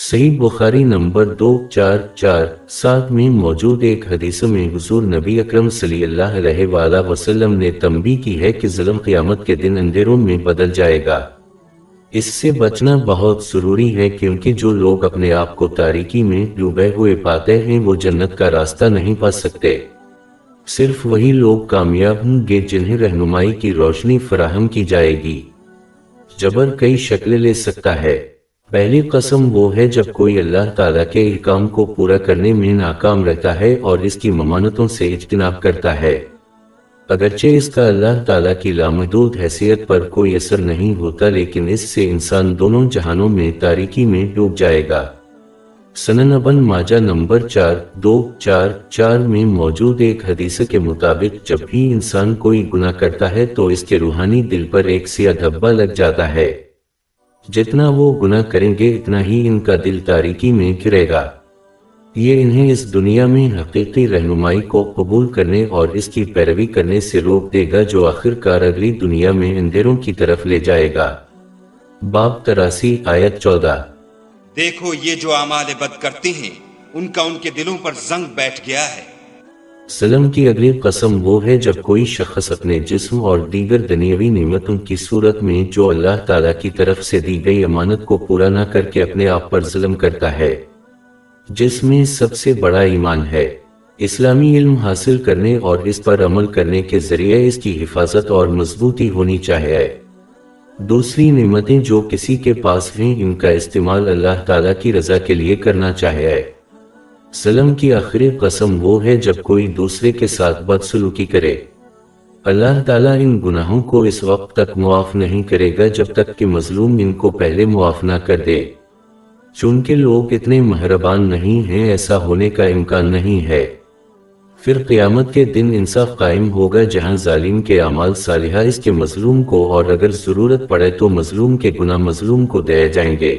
सही बुखारी नंबर 2447 में मौजूद एक हदीस में हुजूर नबी अकरम सल्लल्लाहु अलैहि वसल्लम ने तंबीह की है कि ज़ुल्म क़यामत के दिन अंधेरों में बदल जाएगा। इससे बचना बहुत ज़रूरी है, क्योंकि जो लोग अपने आप को तारीकी में डूबे हुए पाते हैं वो जन्नत का रास्ता नहीं पा सकते। सिर्फ वही लोग कामयाब होंगे जिन्हें रहनुमाई की रोशनी फराहम की जाएगी। जबर कई शक्लें ले सकता है। पहली कसम वो है जब कोई अल्लाह ताला के अहकाम को पूरा करने में नाकाम रहता है और इसकी ममानतों से इज्तिनाब करता है। अगरचे इसका अल्लाह ताला की लामहदूद हैसियत पर कोई असर नहीं होता, लेकिन इससे इंसान दोनों जहानों में तारीकी में डूब जाएगा। सनन इब्न माजा नंबर 4244 में मौजूद एक हदीस के मुताबिक जब भी इंसान कोई गुनाह करता है तो इसके रूहानी दिल पर एक सिया धब्बा लग जाता है। जितना वो गुनाह करेंगे इतना ही इनका दिल तारीकी में घिरेगा। ये इन्हें इस दुनिया में हकीकी रहनुमाई को कबूल करने और इसकी पैरवी करने से रोक देगा, जो आखिरकार अगली दुनिया में अंधेरों की तरफ ले जाएगा। बाब 83 आयत 14। देखो, ये जो आमाल बद करते हैं उनका उनके दिलों पर जंग बैठ गया है। सलम की अगली कसम वो है जब कोई शख्स अपने जिस्म और दीगर दुनियावी नेमतों की सूरत में जो अल्लाह ताला की तरफ से दी गई अमानत को पूरा न करके अपने आप पर जुल्म करता है, जिसमें सबसे बड़ा ईमान है। इस्लामी इल्म हासिल करने और इस पर अमल करने के जरिए इसकी हिफाजत और मजबूती होनी चाहिए। दूसरी नेमतें जो किसी के पास हैं इनका इस्तेमाल अल्लाह ताला की रजा के लिए करना चाहिए। सलम की आखिरी कसम वो है जब कोई दूसरे के साथ बदसलूकी करे। अल्लाह ताला इन गुनाहों को इस वक्त तक मुआफ नहीं करेगा जब तक कि मजलूम इनको पहले मुआफ ना कर दे। चूंकि लोग इतने मेहरबान नहीं हैं, ऐसा होने का इम्कान नहीं है। फिर क़यामत के दिन इंसाफ कायम होगा, जहां जालिम के अमाल सालिहा इसके मजलूम को और अगर जरूरत पड़े तो मजलूम के गुनाह मजलूम को दिए जाएंगे।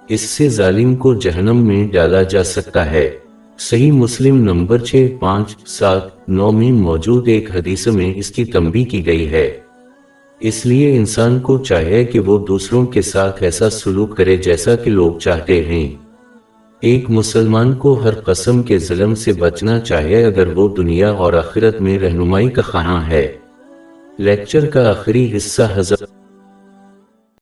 इससे जालिम को जहन्नम में डाला जा सकता है। सही मुस्लिम नंबर 6579 में मौजूद एक हदीस में इसकी तंबीह की गई है। इसलिए इंसान को चाहिए कि वो दूसरों के साथ ऐसा सलूक करे जैसा कि लोग चाहते हैं। एक मुसलमान को हर कसम के जुल्म से बचना चाहिए अगर वो दुनिया और आखिरत में रहनुमाई का ख्वाह है। लेक्चर का आखिरी हिस्सा हज़रत